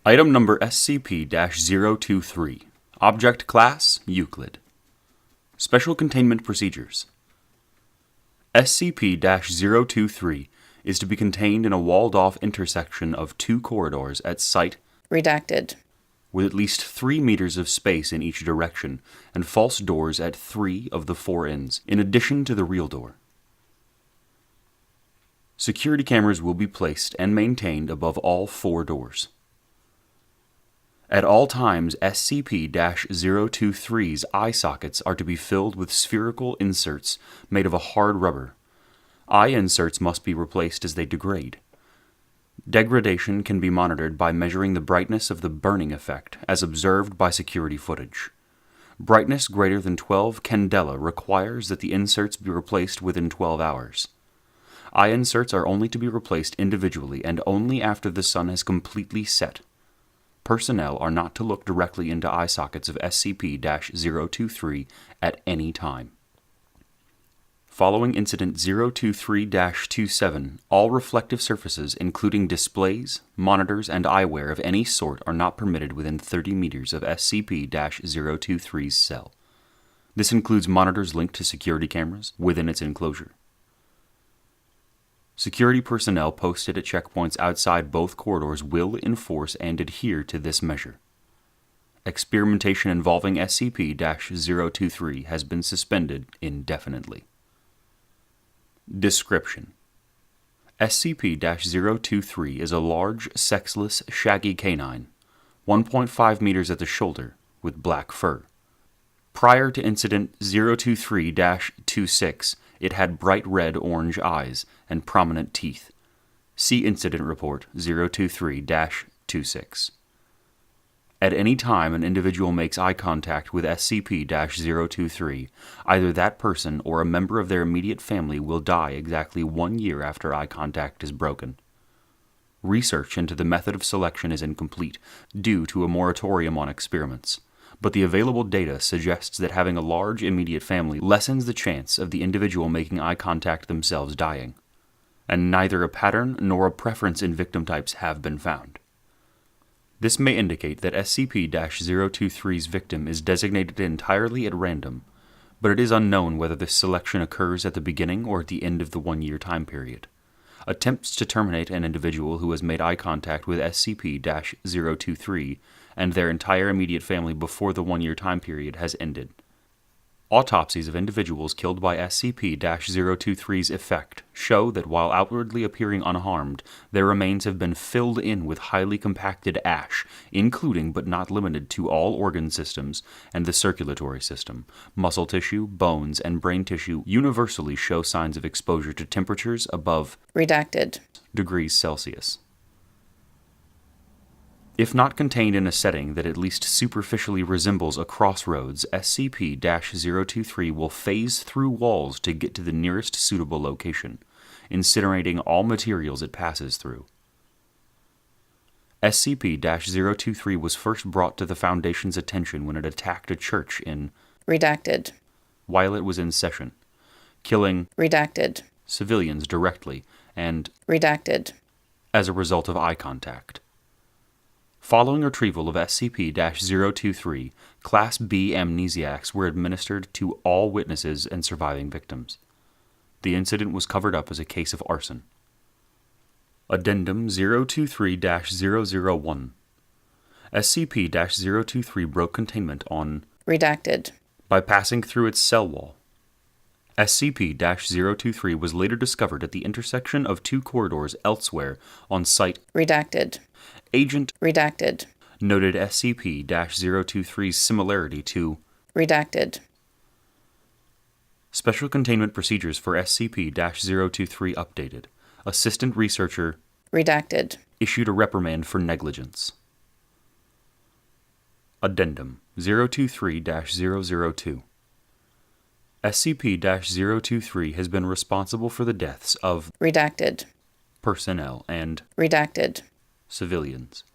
Item number SCP-023. Object Class Euclid. Special Containment Procedures. SCP-023 is to be contained in a walled-off intersection of two corridors at Site Redacted. with at least 3 meters of space in each direction and false doors at 3 of the 4 ends, in addition to the real door. Security cameras will be placed and maintained above all 4 doors. At all times, SCP-023's eye sockets are to be filled with spherical inserts made of a hard rubber. Eye inserts must be replaced as they degrade. Degradation can be monitored by measuring the brightness of the burning effect, as observed by security footage. Brightness greater than 12 candela requires that the inserts be replaced within 12 hours. Eye inserts are only to be replaced individually and only after the sun has completely set. Personnel are not to look directly into eye sockets of SCP-023 at any time. Following Incident 023-27, all reflective surfaces, including displays, monitors, and eyewear of any sort, are not permitted within 30 meters of SCP-023's cell. This includes monitors linked to security cameras within its enclosure. Security personnel posted at checkpoints outside both corridors will enforce and adhere to this measure. Experimentation involving SCP-023 has been suspended indefinitely. Description: SCP-023 is a large, sexless, shaggy canine, 1.5 meters at the shoulder, with black fur. Prior to Incident 023-26, it had bright red-orange eyes and prominent teeth. See Incident Report 023-26. At any time an individual makes eye contact with SCP-023, either that person or a member of their immediate family will die exactly 1 year after eye contact is broken. Research into the method of selection is incomplete due to a moratorium on experiments, but the available data suggests that having a large immediate family lessens the chance of the individual making eye contact themselves dying, and neither a pattern nor a preference in victim types have been found. This may indicate that SCP-023's victim is designated entirely at random, but it is unknown whether this selection occurs at the beginning or at the end of the 1-year time period. Attempts to terminate an individual who has made eye contact with SCP-023 and their entire immediate family before the 1-year time period has ended. Autopsies of individuals killed by SCP-023's effect show that while outwardly appearing unharmed, their remains have been filled in with highly compacted ash, including but not limited to all organ systems and the circulatory system. Muscle tissue, bones, and brain tissue universally show signs of exposure to temperatures above Redacted. degrees Celsius. If not contained in a setting that at least superficially resembles a crossroads, SCP-023 will phase through walls to get to the nearest suitable location, incinerating all materials it passes through. SCP-023 was first brought to the Foundation's attention when it attacked a church in Redacted. while it was in session, killing Redacted. civilians directly and Redacted. as a result of eye contact. Following retrieval of SCP-023, Class B amnesiacs were administered to all witnesses and surviving victims. The incident was covered up as a case of arson. Addendum 023-001. SCP-023 broke containment on Redacted. by passing through its cell wall. SCP-023 was later discovered at the intersection of 2 corridors elsewhere on Site Redacted. Agent Redacted. noted SCP-023's similarity to Redacted. Special Containment Procedures for SCP-023 updated. Assistant Researcher Redacted. issued a reprimand for negligence. Addendum 023-002. SCP-023 has been responsible for the deaths of Redacted. personnel and Redacted. civilians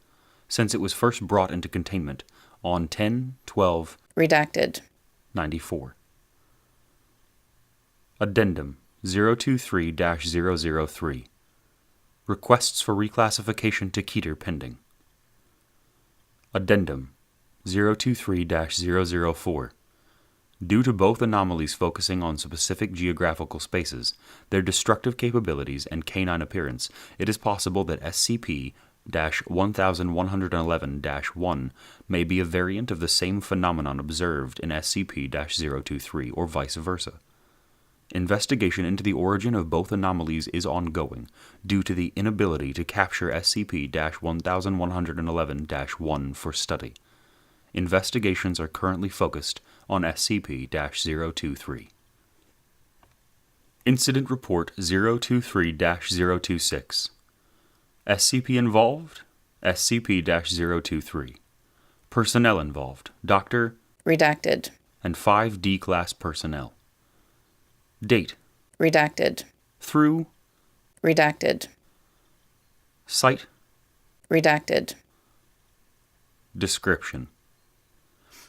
since it was first brought into containment on 10/12/94. Redacted. Addendum 023-003. Requests for reclassification to Keter pending. Addendum 023-004. Due to both anomalies focusing on specific geographical spaces, their destructive capabilities, and canine appearance, it is possible that SCP-1111-1 may be a variant of the same phenomenon observed in SCP-023, or vice versa. Investigation into the origin of both anomalies is ongoing, due to the inability to capture SCP-1111-1 for study. Investigations are currently focused on SCP-023. Incident Report 023-026. SCP involved, SCP-023. Personnel involved, Dr. Redacted. and 5 D-Class personnel. Date. Redacted. Through. Redacted. Site. Redacted. Description.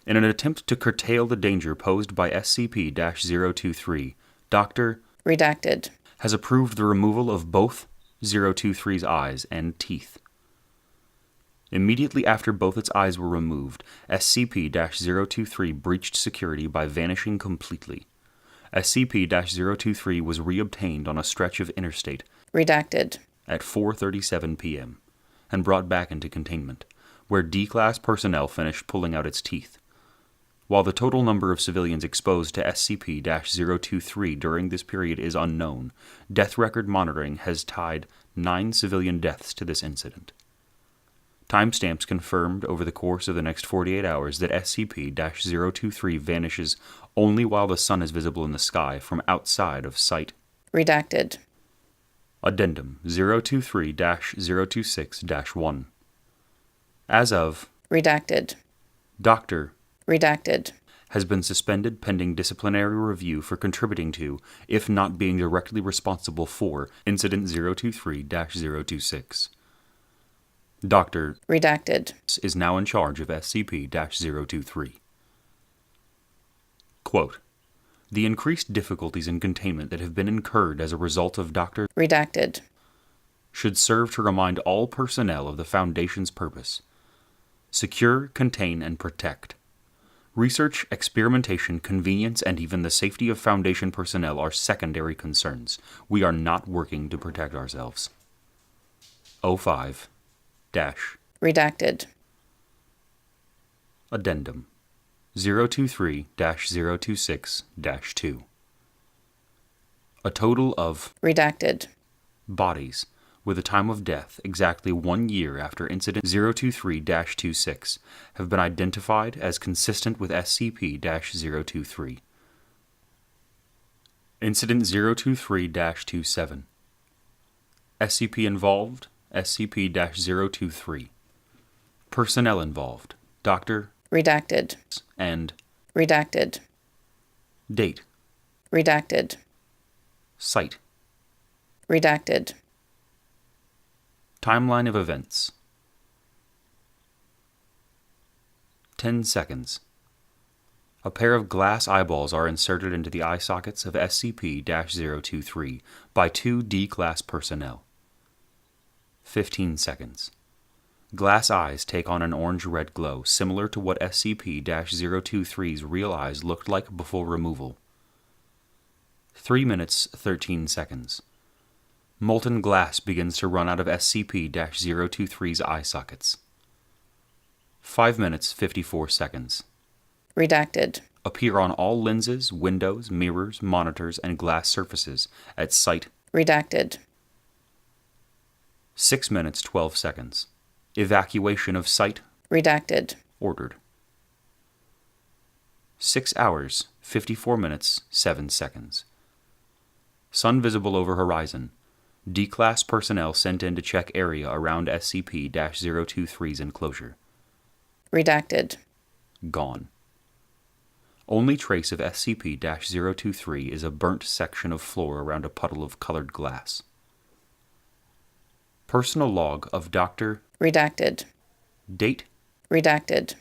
In an attempt to curtail the danger posed by SCP-023, Dr. Redacted. has approved the removal of both 023's eyes and teeth. Immediately after both its eyes were removed, SCP-023 breached security by vanishing completely. SCP-023 was reobtained on a stretch of interstate Redacted. at 4:37 p.m. and brought back into containment, where D-Class personnel finished pulling out its teeth. While the total number of civilians exposed to SCP-023 during this period is unknown, death record monitoring has tied 9 civilian deaths to this incident. Timestamps confirmed over the course of the next 48 hours that SCP-023 vanishes only while the sun is visible in the sky from outside of sight. Redacted. Addendum 023-026-1. As of, Redacted. Dr. Redacted. has been suspended pending disciplinary review for contributing to, if not being directly responsible for, Incident 023-026. Dr. Redacted. is now in charge of SCP-023. Quote, the increased difficulties in containment that have been incurred as a result of Dr. Redacted. should serve to remind all personnel of the Foundation's purpose. Secure, contain, and protect. Research, experimentation, convenience, and even the safety of Foundation personnel are secondary concerns. We are not working to protect ourselves. 05 Redacted. Addendum 023-026-2. A total of Redacted. bodies with a time of death exactly 1 year after Incident 023-26 have been identified as consistent with SCP-023. Incident 023-27. SCP involved, SCP-023. Personnel involved, Dr. Redacted. and Redacted. date, Redacted. site, Redacted. timeline of events. 10 seconds. A pair of glass eyeballs are inserted into the eye sockets of SCP-023 by 2 D-Class personnel. 15 seconds. Glass eyes take on an orange-red glow, similar to what SCP-023's real eyes looked like before removal. 3 minutes, 13 seconds. Molten glass begins to run out of SCP-023's eye sockets. 5 minutes, 54 seconds. Redacted. Appear on all lenses, windows, mirrors, monitors, and glass surfaces at site. Redacted. 6 minutes, 12 seconds. Evacuation of site. Redacted. Ordered. 6 hours, 54 minutes, 7 seconds. Sun visible over horizon. D-Class personnel sent in to check area around SCP-023's enclosure. Redacted. Gone. Only trace of SCP-023 is a burnt section of floor around a puddle of colored glass. Personal log of Dr. Redacted. Date. Redacted.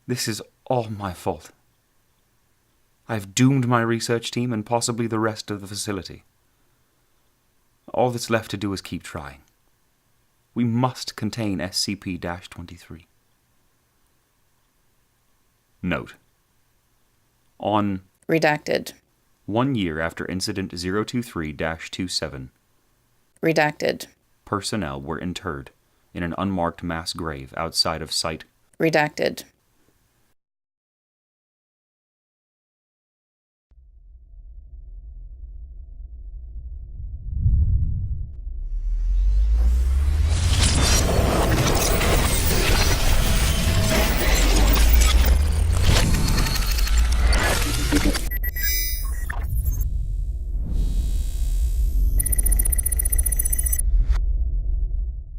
This is all my fault. I've doomed my research team and possibly the rest of the facility. All that's left to do is keep trying. We must contain SCP-23. Note: on Redacted. 1 year after Incident 023-27, Redacted. personnel were interred in an unmarked mass grave outside of Site Redacted.